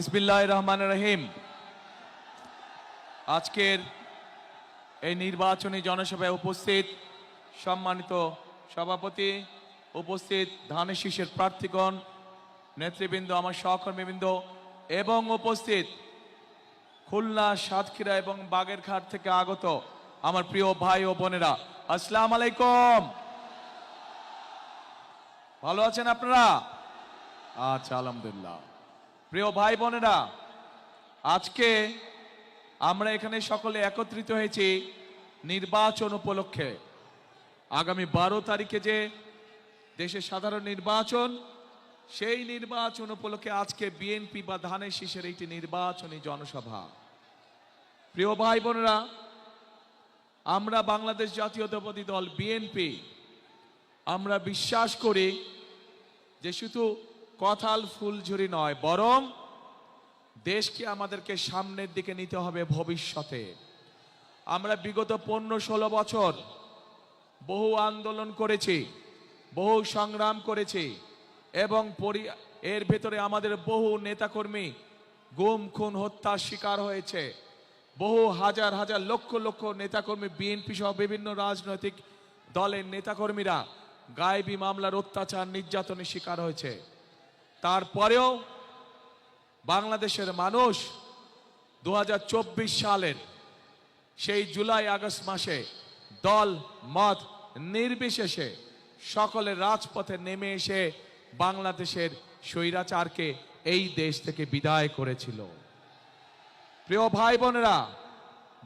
বিসমিল্লাহির রহমানির রহিম। আজকের এই নির্বাচনী জনসভায় উপস্থিত সম্মানিত সভাপতি, উপস্থিত ধানের শীষের প্রার্থীগণ, নেতৃবৃন্দ, আমার সহকর্মীবৃন্দ এবং উপস্থিত খুলনা, সাতক্ষীরা এবং বাগেরহাট থেকে আগত আমার প্রিয় ভাই ও বোনেরা, আসসালামু আলাইকুম। ভালো আছেন আপনারা? আচ্ছা, আলহামদুলিল্লাহ। প্রিয় ভাই বোনেরা, আজকে আমরা এখানে সকলে একত্রিত হয়েছি নির্বাচন উপলক্ষে। আগামী 12 তারিখে যে দেশের সাধারণ নির্বাচন, সেই নির্বাচন উপলক্ষে আজকে বিএনপি বা ধানের শীষের একটি নির্বাচনী জনসভা। প্রিয় ভাই বোনেরা, আমরা বাংলাদেশ জাতীয়তাবাদী দল বিএনপি আমরা বিশ্বাস করি যে শুধু কথাল ফুলঝুরি নয়, বরং দেশকে আমাদেরকে সামনের দিকে নিতে হবে ভবিষ্যতে। আমরা বিগত 15-16 বছর বহু আন্দোলন করেছি, বহু সংগ্রাম করেছি এবং এর ভেতরে আমাদের বহু নেতাকর্মী গুম, খুন, হত্যার শিকার হয়েছে। বহু হাজার হাজার লক্ষ লক্ষ নেতাকর্মী, বিএনপি সহ বিভিন্ন রাজনৈতিক দলের নেতাকর্মীরা গায়েবী মামলার অত্যাচার, নির্যাতনের শিকার হয়েছে। তারপরেও বাংলাদেশের মানুষ 2024 সালের সেই জুলাই আগস্ট মাসে দল মত নির্বিশেষে সকলের রাজপথে নেমে এসে বাংলাদেশের স্বৈরাচারকে এই দেশ থেকে বিদায় করেছিল। প্রিয় ভাই বোনেরা,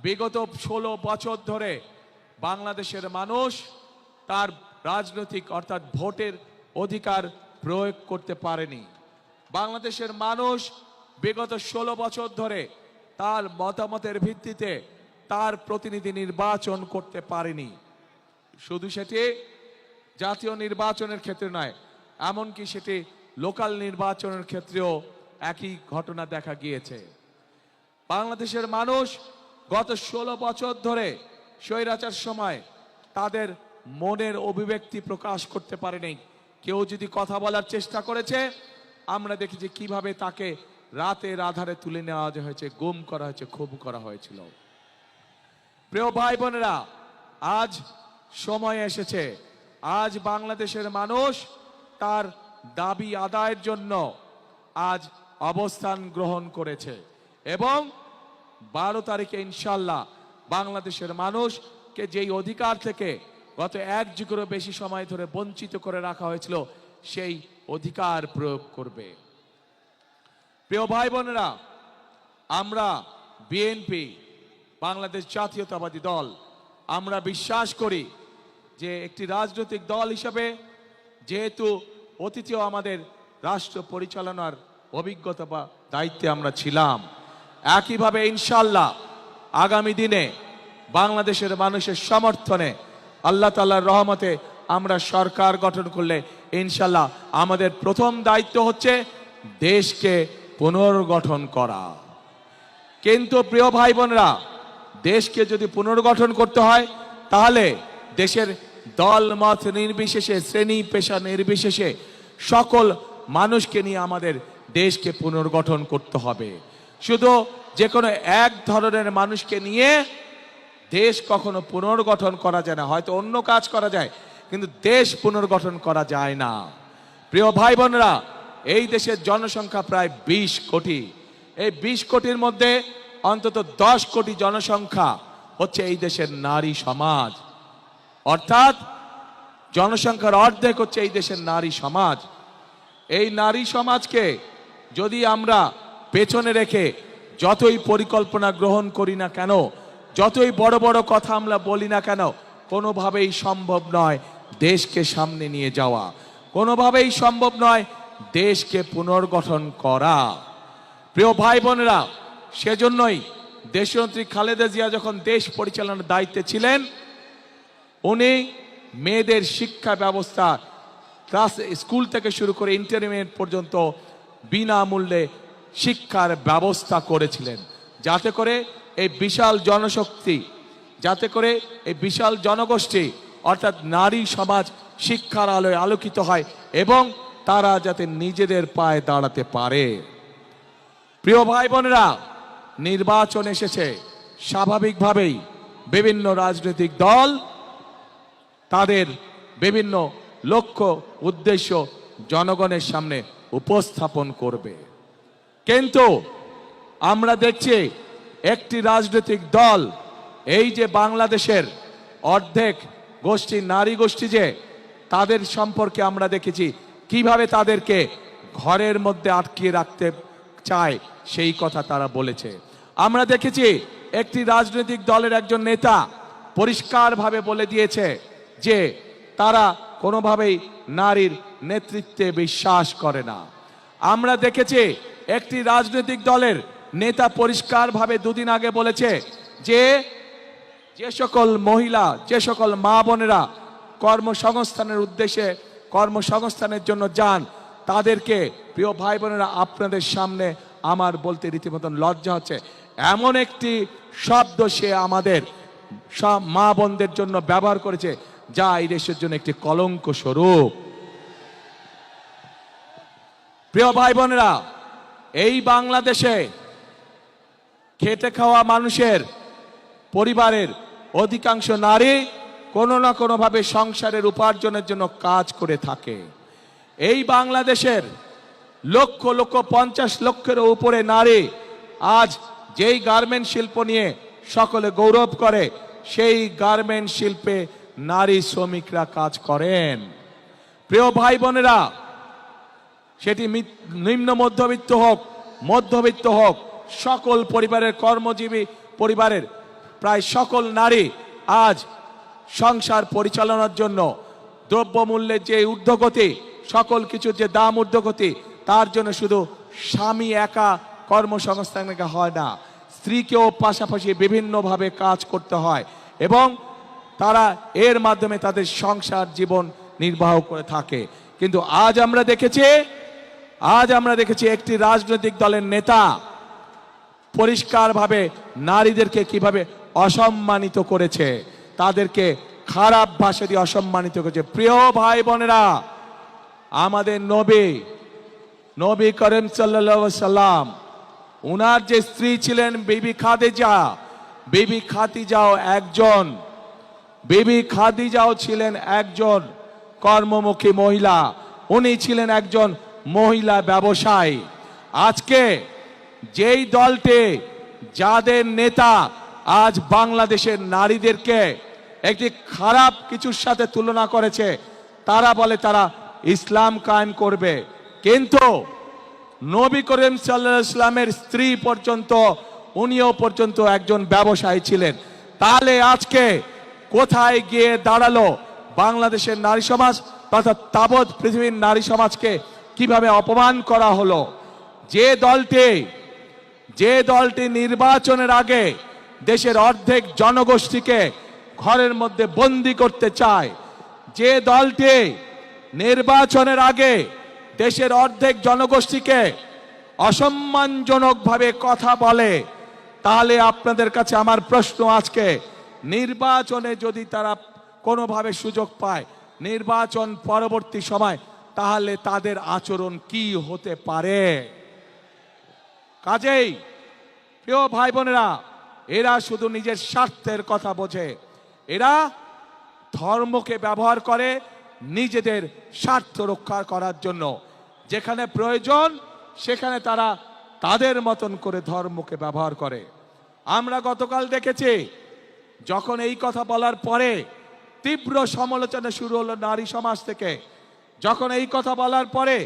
বিগত 16 বছর ধরে বাংলাদেশের মানুষ তার রাজনৈতিক অর্থাৎ ভোটের অধিকার প্রয়োগ করতে পারেনি। বাংলাদেশের মানুষ বিগত 16 বছর ধরে তার মতামতের ভিত্তিতে তার প্রতিনিধি নির্বাচন করতে পারেনি। শুধু সেটি জাতীয় নির্বাচনের ক্ষেত্রে নয়, এমনকি সেটি লোকাল নির্বাচনের ক্ষেত্রেও একই ঘটনা দেখা গিয়েছে। বাংলাদেশের মানুষ গত 16 বছর ধরে স্বৈরাচার সময় তাদের মনের অভিব্যক্তি প্রকাশ করতে পারেনি। কেউ যদি কথা বলার চেষ্টা করেছে, আমরা দেখেছি কিভাবে তাকে রাতের আধারে তুলে নেওয়া হয়েছে, গুম করা হয়েছে, খুন করা হয়েছিল। প্রিয় ভাই বোনেরা, আজ সময় এসেছে, আজ বাংলাদেশের মানুষ তার দাবি আদায়ের জন্য আজ অবস্থান গ্রহণ করেছে এবং 12 তারিখে ইনশাল্লাহ বাংলাদেশের মানুষকে যেই অধিকার থেকে গত 1 যুগেরও বেশি সময় ধরে বঞ্চিত করে রাখা হয়েছিল, সেই অধিকার প্রয়োগ করবে। প্রিয় ভাই বোনেরা, আমরা বিএনপি বাংলাদেশ জাতীয়তাবাদী দল আমরা বিশ্বাস করি যে একটি রাজনৈতিক দল হিসেবে, যেহেতু অতীতেও আমাদের রাষ্ট্র পরিচালনার অভিজ্ঞতা বা দায়িত্বে আমরা ছিলাম, একইভাবে ইনশাল্লাহ আগামী দিনে বাংলাদেশের মানুষের সমর্থনে আল্লাহ তাআলার রহমতে আমরা সরকার গঠন করলে ইনশাল্লাহ আমাদের প্রথম দায়িত্ব হচ্ছে দেশকে পুনর্গঠন করা। কিন্তু প্রিয় ভাই বোনেরা, দেশকে যদি পুনর্গঠন করতে হয় তাহলে দেশের দল মত নির্বিশেষে, শ্রেণী পেশা নির্বিশেষে সকল মানুষকে নিয়ে আমাদের দেশকে পুনর্গঠন করতে হবে। শুধু যে কোনো এক ধরনের মানুষকে নিয়ে দেশ কখনো পুনর্গঠন করা যায় না। হয়তো অন্য কাজ করা যায়, কিন্তু দেশ পুনর্গঠন করা যায় না। প্রিয় ভাই বোনেরা, এই দেশের জনসংখ্যা প্রায় 20 কোটি। এই 20 কোটির মধ্যে অন্তত 10 কোটি জনসংখ্যা হচ্ছে এই দেশের নারী সমাজ, অর্থাৎ জনসংখ্যার অর্ধেক হচ্ছে এই দেশের নারী সমাজ। এই নারী সমাজকে যদি আমরা পেছনে রেখে যতই পরিকল্পনা গ্রহণ করি না কেন, যতই বড় বড় কথা আমরা বলি না কেন, কোনোভাবেই সম্ভব নয় দেশকে সামনে নিয়ে যাওয়া, কোনোভাবেই সম্ভব নয় দেশকে পুনর্গঠন করা। প্রিয় ভাই বোনেরা, সেজন্যই দেশনেত্রী খালেদা জিয়া যখন দেশ পরিচালনার দায়িত্বে ছিলেন, উনি মেয়েদের শিক্ষা ব্যবস্থা ক্লাস স্কুল থেকে শুরু করে ইন্টারমিডিয়েট পর্যন্ত বিনামূল্যে শিক্ষার ব্যবস্থা করেছিলেন, যাতে করে এই বিশাল জনশক্তি, যাতে করে এই বিশাল জনগোষ্ঠী অর্থাৎ নারী সমাজ শিক্ষার আলোয় আলোকিত হয় এবং তারা যাতে নিজেদের পায়ে দাঁড়াতে পারে। প্রিয় ভাই বোনেরা, নির্বাচন এসেছে, স্বাভাবিকভাবেই বিভিন্ন রাজনৈতিক দল তাদের বিভিন্ন লক্ষ্য উদ্দেশ্য জনগণের সামনে উপস্থাপন করবে। কিন্তু আমরা দেখছি একটি রাজনৈতিক দল, এই যে বাংলাদেশের অর্ধেক গোষ্ঠী নারী গোষ্ঠী, যে তাদের সম্পর্কে আমরা দেখেছি কিভাবে তাদেরকে ঘরের মধ্যে আটকিয়ে রাখতে চায়, সেই কথা তারা বলেছে। আমরা দেখেছি একটি রাজনৈতিক দলের একজন নেতা পরিষ্কারভাবে বলে দিয়েছে যে তারা কোনোভাবেই নারীর নেতৃত্বে বিশ্বাস করে না। আমরা দেখেছি একটি রাজনৈতিক দলের নেতা পরিষ্কারভাবে দুদিন আগে বলেছে যে যে সকল মহিলা, যে সকল মা বোনেরা কর্মসংস্থানের উদ্দেশ্যে কর্মসংস্থানের জন্য যান, তাদেরকে, প্রিয় ভাই বোনেরা, আপনাদের সামনে আমার বলতে রীতিমতন লজ্জা হচ্ছে, এমন একটি শব্দ সে আমাদের সব মা বোনদের জন্য ব্যবহার করেছে যা এই দেশের জন্য একটি কলঙ্ক স্বরূপ। প্রিয় ভাই বোনেরা, এই বাংলাদেশে খেটে খাওয়া মানুষের পরিবারের অধিকাংশ নারী কোনো না কোনোভাবে সংসারের উপার্জনের জন্য কাজ করে থাকে। এই বাংলাদেশের লক্ষ লক্ষ 50 লক্ষের উপরে নারী আজ যেই গার্মেন্ট শিল্প নিয়ে সকলে গৌরব করে, সেই গার্মেন্ট শিল্পে নারী শ্রমিকরা কাজ করেন। প্রিয় ভাই বোনেরা, সেটি নিম্ন মধ্যবিত্ত হোক, মধ্যবিত্ত হোক, সকল পরিবারের কর্মজীবী পরিবারের প্রায় সকল নারী আজ সংসার পরিচালনার জন্য দ্রব্যমূল্যের যে ঊর্ধ্বগতি, সকল কিছুর যে দাম ঊর্ধ্বগতি, তার জন্য শুধু স্বামী একা কর্মসংস্থান হয় না, স্ত্রীকেও পাশাপাশি বিভিন্নভাবে কাজ করতে হয় এবং তারা এর মাধ্যমে তাদের সংসার জীবন নির্বাহ করে থাকে। কিন্তু আজ আমরা দেখেছি একটি রাজনৈতিক দলের নেতা পরিষ্কারভাবে নারীদেরকে কিভাবে অসম্মানিত করেছে, তাদেরকে খারাপ ভাষা দিয়ে অসম্মানিত করেছে। প্রিয় ভাই বোনেরা, আমাদের নবী করিম সাল্লাল্লাহু আলাইহি সাল্লাম, উনার যে স্ত্রী ছিলেন বিবি খাদিজাও ছিলেন একজন কর্মমুখী মহিলা। উনি ছিলেন একজন মহিলা ব্যবসায়ী। আজকে যেই দলটি, যাদের নেতা আজ বাংলাদেশের নারীদেরকে একটি খারাপ কিছুর সাথে তুলনা করেছে, তারা বলে তারা ইসলাম কায়েম করবে, কিন্তু নবী করিম সাল্লাল্লাহু আলাইহি ওয়াসাল্লামের স্ত্রী পর্যন্ত, উনিও পর্যন্ত একজন ব্যবসায়ী ছিলেন। তাহলে আজকে কোথায় গিয়ে দাঁড়ালো বাংলাদেশের নারী সমাজ, তথা তাবৎ পৃথিবীর নারী সমাজকে কিভাবে অপমান করা হলো? যে দলটি নির্বাচনের আগে দেশের অর্ধেক জনগোষ্ঠীকে ঘরের মধ্যে বন্দী করতে চায়, যে দলটি নির্বাচনের আগে দেশের অর্ধেক জনগোষ্ঠীকে অসম্মানজনকভাবে কথা বলে, তাহলে আপনাদের কাছে আমার প্রশ্ন, আজকে নির্বাচনে যদি তারা কোনোভাবে সুযোগ পায় নির্বাচন পরবর্তী সময়, তাহলে তাদের আচরণ কি হতে পারে? কাজেই প্রিয় ভাই বোনেরা, এরা শুধু নিজের স্বার্থের কথা বোঝে, এরা ধর্মকে ব্যবহার করে নিজেদের স্বার্থ রক্ষা করার জন্য। যেখানে প্রয়োজন সেখানে তারা তাদের মতন করে ধর্মকে ব্যবহার করে। আমরা গতকাল দেখেছি, যখন এই কথা বলার পরে তীব্র সমালোচনা শুরু হলো নারী সমাজ থেকে, যখন এই কথা বলার পরে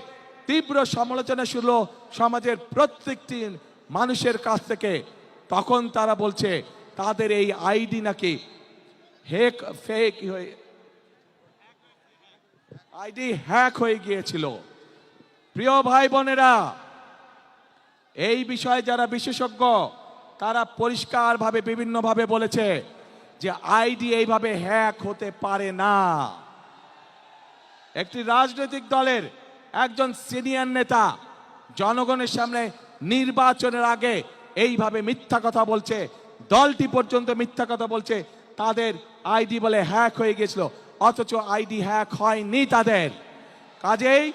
তীব্র সমালোচনা শুরু হলো সমাজের প্রত্যেকটি মানুষের কাছ থেকে, তখন তারা বলছে তাদের এই আইডি নাকি হ্যাক হয়ে গিয়েছিল। প্রিয় ভাই বোনেরা, এই বিষয়ে যারা বিশেষজ্ঞ, তারা পরিষ্কারভাবে বিভিন্নভাবে বলেছে যে আইডি এইভাবে হ্যাক হতে পারে না। একটি রাজনৈতিক দলের একজন সিনিয়র নেতা জনগণের সামনে নির্বাচনের আগে এইভাবে মিথ্যা কথা বলছে, দলটি পর্যন্ত মিথ্যা কথা বলছে তাদের আইডি বলে হ্যাক হয়ে গেছিল, অথচ আইডি হ্যাক হয়নি তাদের। কাজেই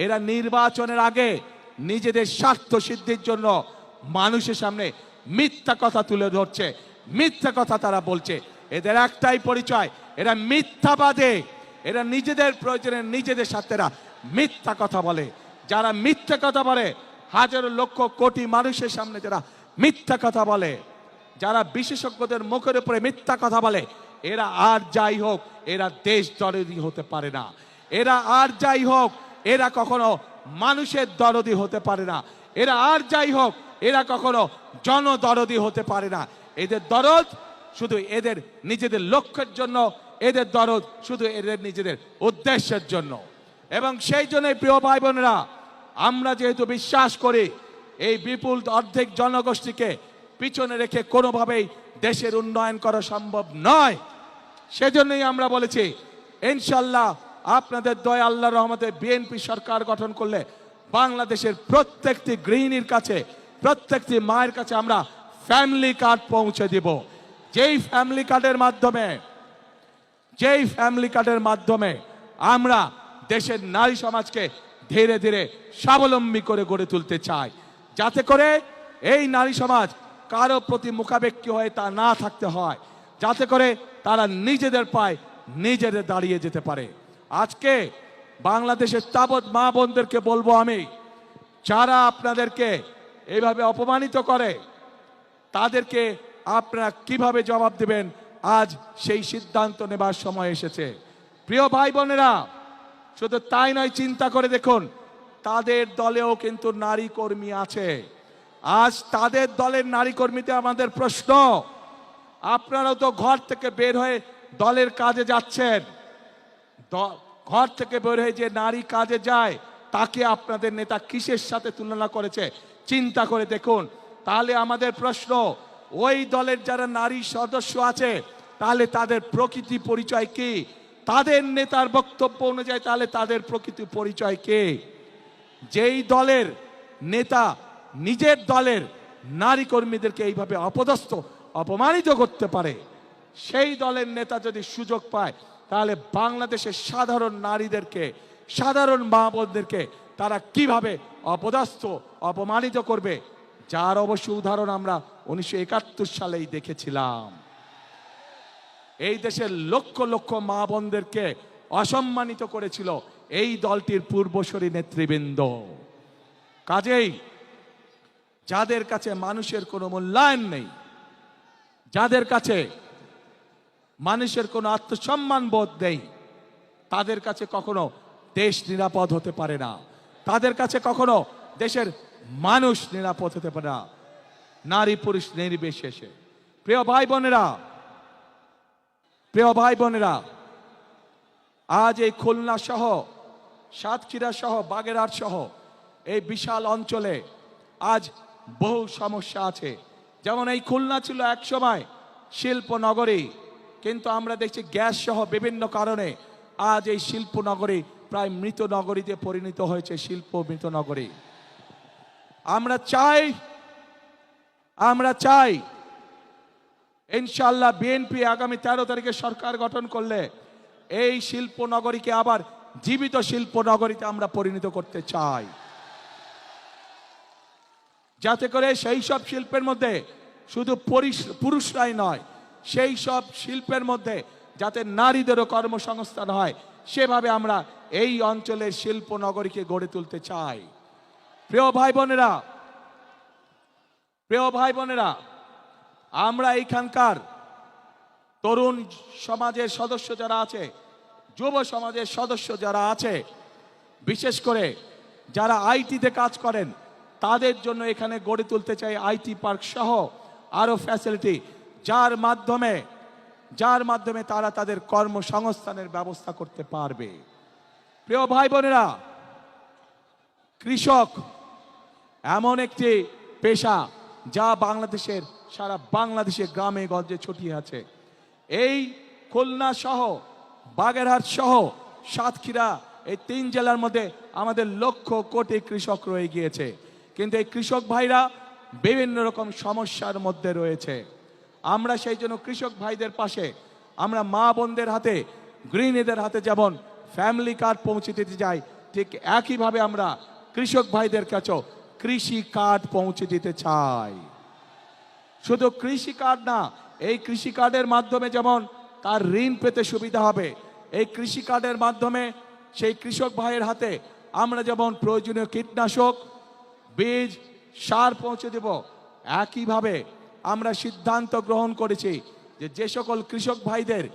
এরা নির্বাচনের আগে নিজেদের স্বার্থ সিদ্ধির জন্য মানুষের সামনে মিথ্যা কথা তুলে ধরছে, মিথ্যা কথা তারা বলছে। এদের একটাই পরিচয়, এরা মিথ্যাবাদী। এরা নিজেদের প্রয়োজনে নিজেদের স্বার্থেরা মিথ্যা কথা বলে। যারা মিথ্যা কথা বলে, হাজারো লক্ষ কোটি মানুষের সামনে যারা মিথ্যা কথা বলে, যারা বিশেষজ্ঞদের মুখের উপরে মিথ্যা কথা বলে, এরা আর যাই হোক, এরা দেশ দরদি হতে পারে না। এরা আর যাই হোক, এরা কখনো মানুষের দরদি হতে পারে না। এরা আর যাই হোক, এরা কখনো জনদরদি হতে পারে না। এদের দরদ শুধু এদের নিজেদের লক্ষ্যের জন্য, এদের দরদ শুধু এদের নিজেদের উদ্দেশ্যের জন্য। এবং সেই জন্যই প্রিয় ভাই বোনেরা, আমরা যেহেতু বিশ্বাস করি এই বিপুল অর্ধেক জনগোষ্ঠীকে পিছনে রেখে কোনোভাবেই দেশের উন্নয়ন করা সম্ভব নয়, সেজন্যই আমরা বলেছি ইনশাল্লাহ আপনাদের দয়া আল্লাহর রহমতে বিএনপি সরকার গঠন করলে বাংলাদেশের প্রত্যেকটি গৃহিণীর কাছে, প্রত্যেকটি মায়ের কাছে আমরা ফ্যামিলি কার্ড পৌঁছে দিব। যেই ফ্যামিলি কার্ডের মাধ্যমে আমরা দেশের নারী সমাজকে ধীরে ধীরে স্বাবলম্বী করে গড়ে তুলতে চাই, যাতে করে এই নারী সমাজ কারো প্রতি মুখাপেক্ষী হয়ে তা না থাকতে হয়, যাতে করে তারা নিজেদের পায়ে নিজেদের দাঁড়িয়ে যেতে পারে। আজকে বাংলাদেশের তাবৎ মা বোনদেরকে বলবো আমি, যারা আপনাদেরকে এইভাবে অপমানিত করে তাদেরকে আপনারা কিভাবে জবাব দেবেন, আজ সেই সিদ্ধান্ত নেবার সময় এসেছে। প্রিয় ভাই বোনেরা, শুধু তাই নয়, চিন্তা করে দেখুন তাদের দলেও কিন্তু নারী কর্মী আছে। আজ তাদের দলের নারী কর্মীতে আমাদের প্রশ্ন, আপনারাও তো ঘর থেকে বের হয়ে দলের কাজে যাচ্ছেন। ঘর থেকে বের হয়ে যে নারী কাজে যায় তাকে আপনাদের নেতা কিসের সাথে তুলনা করেছে চিন্তা করে দেখুন। তাহলে আমাদের প্রশ্ন, ওই দলের যারা নারী সদস্য আছে তাহলে তাদের প্রকৃতি পরিচয় কি? তাদের নেতার বক্তব্য অনুযায়ী তাহলে তাদের প্রকৃতি পরিচয় কে? যেই দলের নেতা নিজের দলের নারী কর্মীদেরকে এইভাবে অপদস্থ অপমানিত করতে পারে, সেই দলের নেতা যদি সুযোগ পায় তাহলে বাংলাদেশের সাধারণ নারীদেরকে, সাধারণ মা বোনদেরকে তারা কিভাবে অপদস্থ অপমানিত করবে, যার অবশ্য উদাহরণ আমরা 1971 সালেই দেখেছিলাম। এই দেশের লক্ষ লক্ষ মা বোনদেরকে অসম্মানিত করেছিল এই দলটির পূর্বসূরি নেতৃবৃন্দ। কাজেই যাদের কাছে মানুষের কোনো মূল্যায়ন নেই, যাদের কাছে মানুষের কোনো আত্মসম্মান বোধ নেই, তাদের কাছে কখনো দেশ নিরাপদ হতে পারে না, তাদের কাছে কখনো দেশের মানুষ নিরাপদ হতে পারে না, নারী পুরুষ নির্বিশেষে। প্রিয় ভাই বোনেরা, আজ এই খুলনা সহ, সাতক্ষীরা সহ, বাগেরহাট সহ এই বিশাল অঞ্চলে আজ বহু সমস্যা আছে। যেমন এই খুলনা ছিল এক সময় শিল্প নগরী, কিন্তু আমরা দেখছি গ্যাস সহ বিভিন্ন কারণে আজ এই শিল্প নগরী প্রায় মৃত নগরীতে পরিণত হয়েছে, শিল্প মৃত নগরী। আমরা চাই ইনশাআল্লাহ বিএনপি আগামী 13 তারিখে সরকার গঠন করলে এই শিল্প নগরীকে আবার জীবিত শিল্প নগরীতে আমরা পরিণত করতে চাই, যাতে করে সেই সব শিল্পের মধ্যে শুধু পুরুষরাই নয়, সেই সব শিল্পের মধ্যে যাতে নারীদেরও কর্মসংস্থান হয়, সেভাবে আমরা এই অঞ্চলের শিল্প নগরীকে গড়ে তুলতে চাই। প্রিয় ভাই বোনেরা, আমরা এইখানকার তরুণ সমাজের সদস্য যারা আছে, যুব সমাজের সদস্য যারা আছে, বিশেষ করে যারা আইটিতে কাজ করেন, তাদের জন্য এখানে গড়ে তুলতে চাই আইটি পার্ক সহ আরো ফ্যাসিলিটি, যার মাধ্যমে তারা তাদের কর্মসংস্থানের ব্যবস্থা করতে পারবে। প্রিয় ভাই বোনেরা, কৃষক এমন একটি পেশা যা সারা বাংলাদেশের গ্রামে গঞ্জে ছড়িয়ে আছে। এই খুলনা সহ, বাগেরহাট সহ, সাতক্ষীরা, এই 3 জেলার মধ্যে আমাদের লক্ষ কোটি কৃষক রয়ে গিয়েছে, কিন্তু এই কৃষক ভাইরা বিভিন্ন রকম সমস্যার মধ্যে রয়েছে। আমরা সেই জন্য কৃষক ভাইদের পাশে, আমরা মা বোনদের হাতে, গৃহিণীদের হাতে যেমন ফ্যামিলি কার্ড পৌঁছে দিতে চাই, ঠিক একইভাবে আমরা কৃষক ভাইদের কাছেও কৃষি কার্ড পৌঁছে দিতে চাই। শুধু কৃষি কার্ড না, এই কৃষি কার্ডের মাধ্যমে যেমন তার ঋণ পেতে সুবিধা হবে, এই কৃষি কার্ডের মাধ্যমে সেই কৃষক ভাইয়ের হাতে আমরা যেমন প্রয়োজনীয় কীটনাশক, বীজ, সার পৌঁছে দেব, একইভাবে আমরা সিদ্ধান্ত গ্রহণ করেছি যে সকল কৃষক ভাইদের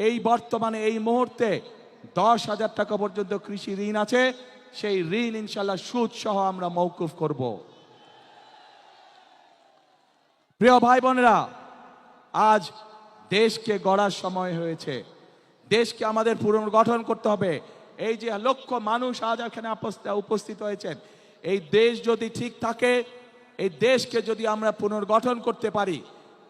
এই বর্তমানে এই মুহূর্তে 10,000 টাকা পর্যন্ত কৃষি ঋণ আছে, সেই ঋণ ইনশাল্লাহ সুদ সহ আমরা মওকুফ করব। প্রিয় ভাই বোনেরা, আজ দেশকে গড়ার সময় হয়েছে। দেশকে আমাদের পুনর্গঠন করতে হবে। এই যে লক্ষ মানুষ আজ এখানে উপস্থিত হয়েছেন, এই দেশ যদি ঠিক থাকে, এই দেশকে যদি আমরা পুনর্গঠন করতে পারি,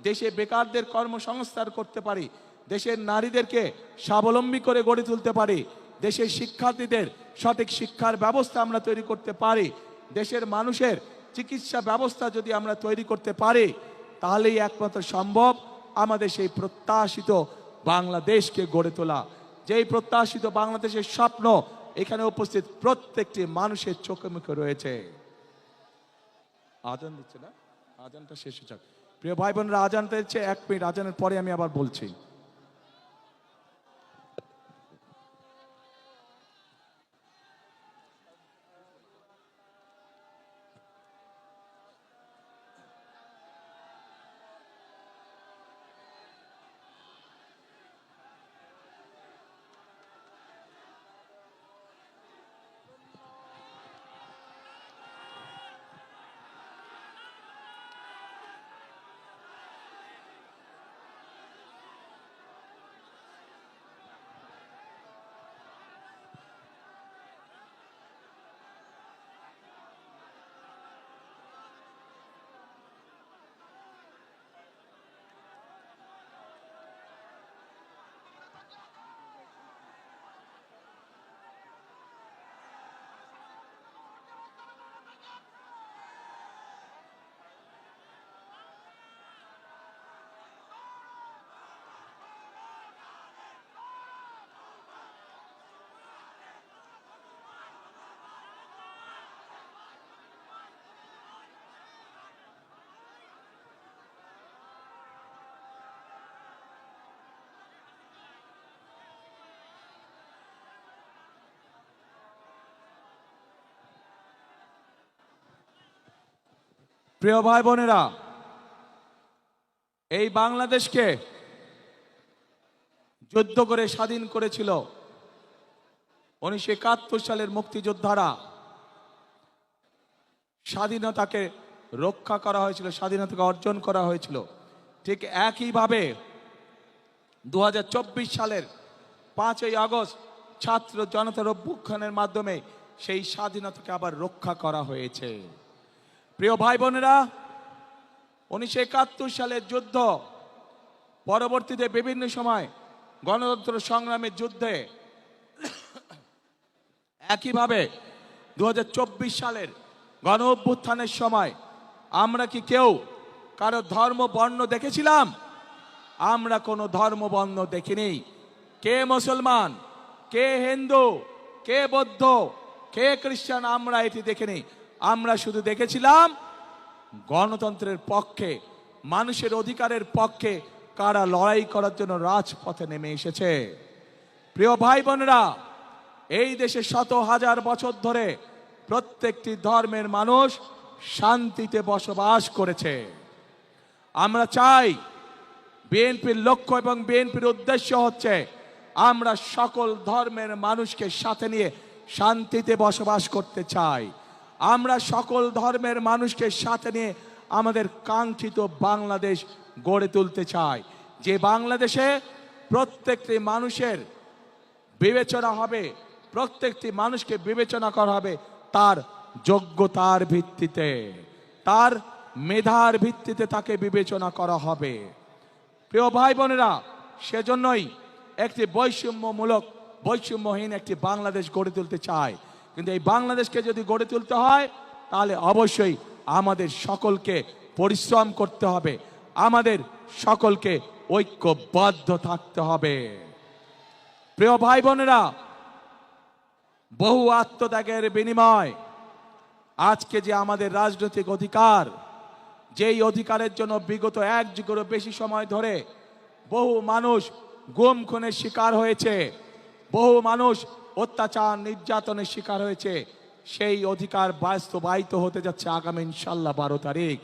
দেশে বেকারদের কর্মসংস্থান করতে পারি, দেশের নারীদেরকে স্বাবলম্বী করে গড়ে তুলতে পারি, দেশের শিক্ষার্থীদের সঠিক শিক্ষার ব্যবস্থা আমরা তৈরি করতে পারি, দেশের মানুষের চিকিৎসা ব্যবস্থা যদি আমরা তৈরি করতে পারি, তাহলেই একমাত্র সম্ভব আমাদের সেই প্রত্যাশিত বাংলাদেশকে গড়ে তোলা। যেই প্রত্যাশিত বাংলাদেশের স্বপ্ন এখানে উপস্থিত প্রত্যেকটি মানুষের চোখে মুখে রয়েছে। আজান দিচ্ছে না, আজানটা শেষ হচ্ছে। প্রিয় ভাই বোনরা, আজান দিচ্ছে, 1 মিনিট, আজানের পরে আমি আবার বলছি। প্রিয় ভাই বোনেরা, এই বাংলাদেশকে যুদ্ধ করে স্বাধীন করেছিল 1971 সালের মুক্তিযোদ্ধারা। স্বাধীনতাকে রক্ষা করা হয়েছিল, স্বাধীনতাকে অর্জন করা হয়েছিল। ঠিক একইভাবে 2024 সালের 5ই আগস্ট ছাত্র জনতার অভ্যুত্থানের মাধ্যমে সেই স্বাধীনতাকে আবার রক্ষা করা হয়েছে। প্রিয় ভাই বোনেরা, 1971 সালের যুদ্ধ পরবর্তীতে বিভিন্ন সময় গণতন্ত্র সংগ্রামের যুদ্ধে, একইভাবে 2024 সালের গণ অভ্যুত্থানের সময় আমরা কি কেউ কারো ধর্ম বর্ণ দেখেছিলাম? আমরা কোনো ধর্ম বর্ণ দেখিনি। কে মুসলমান, কে হিন্দু, কে বৌদ্ধ, কে খ্রিস্টান, আমরা এটি দেখিনি। আমরা শুধু দেখেছিলাম গণতন্ত্রের পক্ষে, মানুষের অধিকারের পক্ষে কারা লড়াই করার জন্য রাজপথে নেমে এসেছে। প্রিয় ভাই বোনেরা, এই দেশে শত হাজার বছর ধরে প্রত্যেকটি ধর্মের মানুষ শান্তিতে বসবাস করেছে। আমরা চাই, বিএনপির লক্ষ্য এবং বিএনপির উদ্দেশ্য হচ্ছে আমরা সকল ধর্মের মানুষকে সাথে নিয়ে শান্তিতে বসবাস করতে চাই। আমরা সকল ধর্মের মানুষকে সাথে নিয়ে আমাদের কাঙ্ক্ষিত বাংলাদেশ গড়ে তুলতে চাই, যে বাংলাদেশে প্রত্যেকটি মানুষের বিবেচনা হবে, প্রত্যেকটি মানুষকে বিবেচনা করা হবে তার যোগ্যতার ভিত্তিতে, তার মেধার ভিত্তিতে তাকে বিবেচনা করা হবে। প্রিয় ভাই বোনেরা, সেজন্যই একটি বৈষম্যহীন একটি বাংলাদেশ গড়ে তুলতে চায়। কিন্তু এই বাংলাদেশকে যদি গড়ে তুলতে হয়, তাহলে অবশ্যই আমাদের সকলকে পরিশ্রম করতে হবে, আমাদের সকলকে ঐক্যবদ্ধ থাকতে হবে। প্রিয় ভাই বোনেরা, বহু আত্মত্যাগের বিনিময় আজকে যে আমাদের রাজনৈতিক অধিকার, যেই অধিকারের জন্য বিগত এক যুগেরও বেশি সময় ধরে বহু মানুষ গুম খুনের শিকার হয়েছে, বহু মানুষ অত্যাচার নির্যাতনের শিকার হয়েছে, সেই অধিকার বাস্তবায়িত হতে যাচ্ছে আগামী ইনশাল্লাহ 12 তারিখ।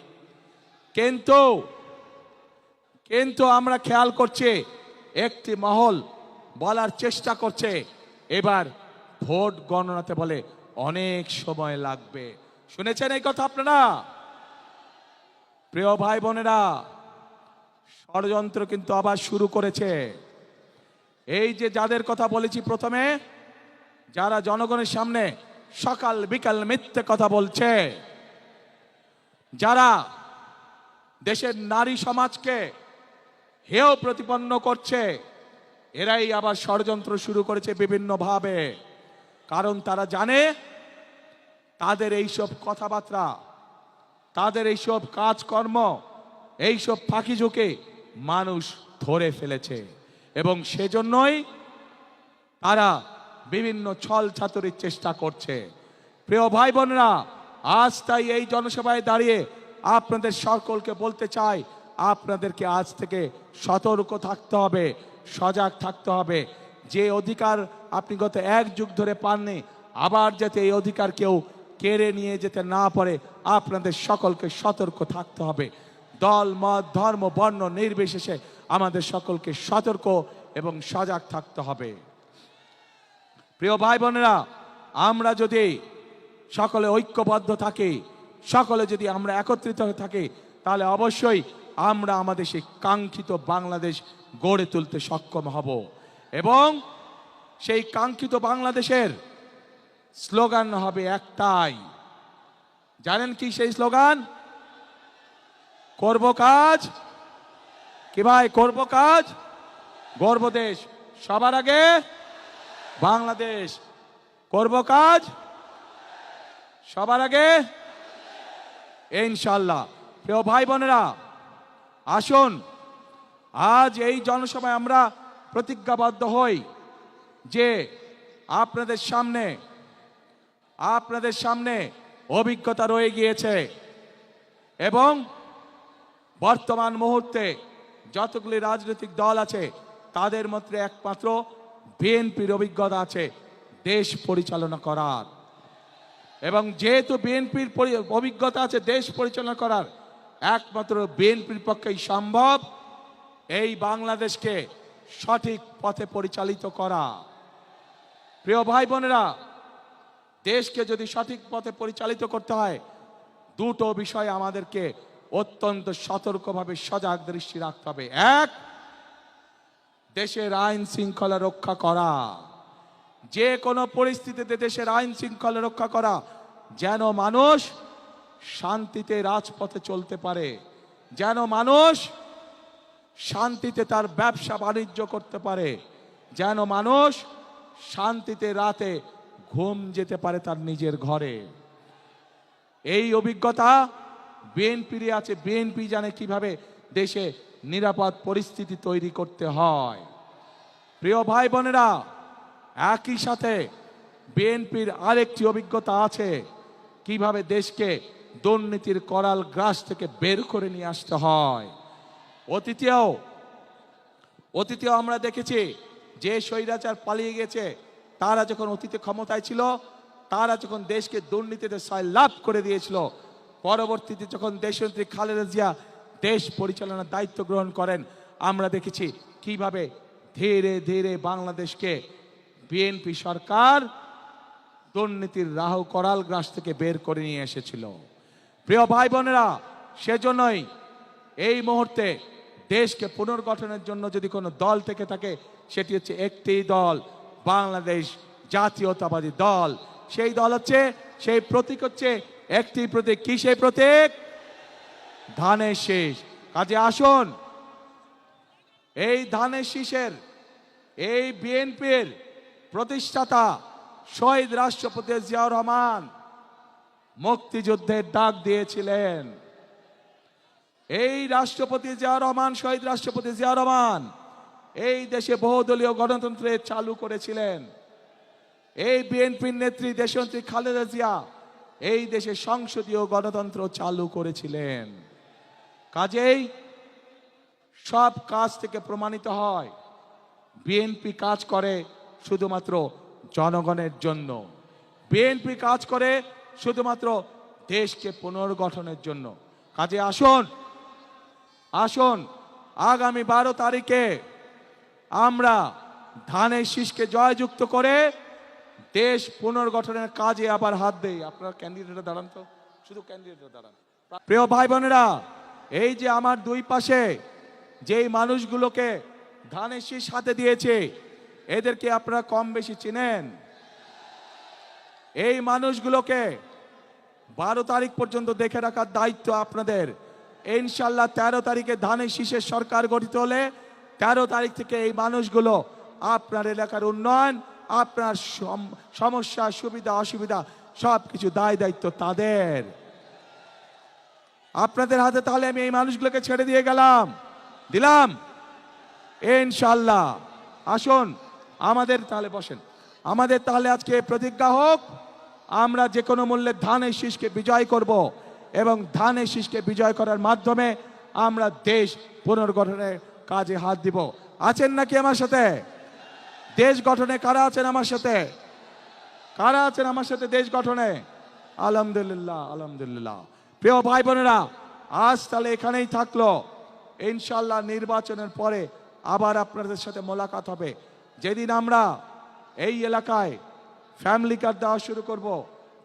কিন্তু আমরা খেয়াল করছি একটি মহল বলার চেষ্টা করছে এবার ভোট গণনাতে বলে অনেক সময় লাগবে। শুনেছেন এই কথা আপনারা? প্রিয় ভাই বোনেরা, ষড়যন্ত্র কিন্তু আবার শুরু করেছে। এই যে যাদের কথা বলেছি প্রথমে, যারা জনগণের সামনে সকাল বিকাল মিথ্যে কথা বলছে, যারা দেশের নারী সমাজকে হেয় প্রতিপন্ন করছে, এরাই আবার ষড়যন্ত্র শুরু করেছে বিভিন্নভাবে। কারণ তারা জানে তাদের এইসব কথাবার্তা, তাদের এইসব কাজকর্ম, এইসব ফাঁকি ঝুঁকে মানুষ ধরে ফেলেছে এবং সেজন্যই তারা বিভিন্ন ছল ছাতুরির চেষ্টা করছে। প্রিয় ভাই বোনেরা, আজ তাই এই জনসভায় দাঁড়িয়ে আপনাদের সকলকে বলতে চাই, আপনাদেরকে আজ থেকে সতর্ক থাকতে হবে, সজাগ থাকতে হবে। যে অধিকার আপনি গত এক যুগ ধরে পাননি, আবার যাতে এই অধিকার কেউ কেড়ে নিয়ে যেতে না পারে, আপনাদের সকলকে সতর্ক থাকতে হবে। দল মত ধর্ম বর্ণ নির্বিশেষে আমাদের সকলকে সতর্ক এবং সজাগ থাকতে হবে। প্রিয় ভাই বোনেরা, আমরা যদি সকলে ঐক্যবদ্ধ থাকি, সকলে যদি আমরা একত্রিত হয়ে থাকি, তাহলে অবশ্যই আমরা আমাদের সেই কাঙ্ক্ষিত বাংলাদেশ গড়ে তুলতে সক্ষম হব। এবং সেই কাঙ্ক্ষিত বাংলাদেশের স্লোগান হবে একটাই। জানেন কি সেই স্লোগান? করব কাজ, কি ভাই? করব কাজ, গর্ব দেশ, সবার আগে বাংলাদেশ। করব কাজ, সবার আগে ইনশাআল্লাহ। প্রিয় ভাই বোনেরা, আসুন আজ এই জনসভায় আমরা প্রতিজ্ঞাবদ্ধ হই যে আপনাদের সামনে অভিজ্ঞতা রয়ে গিয়েছে এবং বর্তমান মুহূর্তে যতগুলি রাজনৈতিক দল আছে তাদের মধ্যে একমাত্র বিএনপির অভিজ্ঞতা আছে দেশ পরিচালনা করার। এবং যেহেতু বিএনপির অভিজ্ঞতা আছে দেশ পরিচালনা করার, একমাত্র বিএনপির পক্ষেই সম্ভব এই বাংলাদেশকে সঠিক পথে পরিচালিত করা। প্রিয় ভাই বোনেরা, দেশকে যদি সঠিক পথে পরিচালিত করতে হয়, দুটো বিষয় আমাদেরকে অত্যন্ত সতর্কভাবে সজাগ দৃষ্টি রাখতে হবে। এক, দেশের আইন শৃঙ্খলা রক্ষা করা, যে কোনো পরিস্থিতিতে দেশের আইন শৃঙ্খলা রক্ষা করা, যেন মানুষ শান্তিতে রাজপথে চলতে পারে, যেন মানুষ শান্তিতে তার ব্যবসা বাণিজ্য করতে পারে, যেন মানুষ শান্তিতে রাতে ঘুম যেতে পারে তার নিজের ঘরে। এই অভিজ্ঞতা বিএনপির আছে। বিএনপি জানে কিভাবে দেশে নিরাপদ পরিস্থিতি তৈরি করতে হয়। প্রিয় ভাই বোনেরা, একই সাথে বিএনপির আরেকটি অভিজ্ঞতা আছে কিভাবে দেশকে দুর্নীতির করাল গ্রাস থেকে বের করে নিয়ে আসতে হয়। অতীতেও আমরা দেখেছি যে স্বৈরাচার পালিয়ে গেছে, তারা যখন অতীতে ক্ষমতায় ছিল, তারা যখন দেশকে দুর্নীতিতে সয়লাভ করে দিয়েছিল, পরবর্তীতে যখন দেশনেত্রী খালেদা জিয়া দেশ পরিচালনার দায়িত্ব গ্রহণ করেন, আমরা দেখেছি কিভাবে ধীরে ধীরে বাংলাদেশকে বিএনপি সরকার দুর্নীতির রাহু করাল গ্রাস থেকে বের করে নিয়ে এসেছিল। প্রিয় ভাই বোনেরা, সেজন্যই এই মুহূর্তে দেশকে পুনর্গঠনের জন্য যদি কোনো দল থেকে থাকে, সেটি হচ্ছে একটি দল, বাংলাদেশ জাতীয়তাবাদী দল। সেই দল হচ্ছে, সেই প্রতীক হচ্ছে একটি প্রতীক। কি সেই প্রতীক? ধানের শীষ। কাজে আসুন এই ধানের শীষের, এই বিএনপির প্রতিষ্ঠাতা শহীদ রাষ্ট্রপতি জিয়াউর রহমান মুক্তিযুদ্ধের ডাক দিয়েছিলেন। এই রাষ্ট্রপতি জিয়াউর রহমান, শহীদ রাষ্ট্রপতি জিয়াউর রহমান এই দেশে বহুদলীয় গণতন্ত্রে চালু করেছিলেন। এই বিএনপির নেত্রী দেশনেত্রী খালেদা জিয়া এই দেশে সংসদীয় গণতন্ত্র চালু করেছিলেন। কাজেই সব কাজ থেকে প্রমাণিত হয় বিএনপি কাজ করে শুধুমাত্র জনগণের জন্য, বিএনপি কাজ করে শুধুমাত্র দেশকে পুনর্গঠনের জন্য। কাজে আসুন আসুন আগামী 12 তারিখে আমরা ধানের শীষকে জয়যুক্ত করে দেশ পুনর্গঠনের কাজে আবার হাত দেই। আপনার ক্যান্ডিডেটরা দাঁড়ান তো, শুধু ক্যান্ডিডেটরা দাঁড়ান। প্রিয় ভাই বোনেরা, এই যে আমার দুই পাশে যেই মানুষগুলোকে ধানের শীষ হাতে দিয়েছে, এদেরকে আপনারা কম বেশি চিনেন। এই মানুষগুলোকে 12 তারিখ পর্যন্ত দেখে রাখার দায়িত্ব আপনাদের। ইনশাল্লাহ 13 তারিখে ধানের শীষের সরকার গঠিত হলে 13 তারিখ থেকে এই মানুষগুলো আপনার এলাকার উন্নয়ন, আপনার সমস্যা সুবিধা অসুবিধা সবকিছু দায় দায়িত্ব তাদের। আপনাদের হাতে তাহলে আমি এই মানুষগুলোকে ছেড়ে দিয়ে দিলাম ইনশাল্লাহ। আসুন আমাদের তাহলে বসেন, আমাদের তাহলে আজকে প্রতিজ্ঞা হোক, আমরা যে কোনো মূল্যে ধানের শীষকে বিজয় করব এবং ধানের শীষকে বিজয় করার মাধ্যমে আমরা দেশ পুনর্গঠনের কাজে হাত দিব। আছেন নাকি আমার সাথে? দেশ গঠনে কারা আছেন আমার সাথে? কারা আছেন আমার সাথে দেশ গঠনে? আলহামদুলিল্লাহ, আলহামদুলিল্লাহ। প্রিয় ভাই বোনেরা, আজ তাহলে এখানেই থাকলো। ইনশাল্লাহ নির্বাচনের পরে আবার আপনাদের সাথে মোলাকাত হবে। যেদিন আমরা এই এলাকায় ফ্যামিলি কার্ড দেওয়া শুরু করব,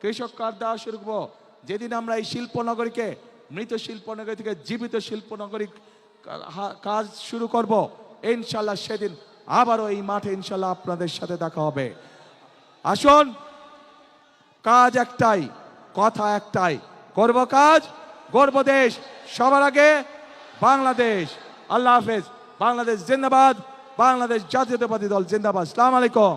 কৃষক কার্ড দেওয়া শুরু করব, যেদিন আমরা এই শিল্পনগরীকে মৃত শিল্পনগরী থেকে জীবিত শিল্পনগরী কাজ শুরু করব, ইনশাল্লাহ সেদিন আবারও এই মাঠে ইনশাল্লাহ আপনাদের সাথে দেখা হবে। আসুন, কাজ একটাই, কথা একটাই, করব কাজ, গর্ব দেশ, সবার আগে বাংলাদেশ। আল্লাহ হাফেজ। বাংলাদেশ জিন্দাবাদ, বাংলাদেশ জাতীয়তাবাদী দল জিন্দাবাদ। আসসালামু আলাইকুম।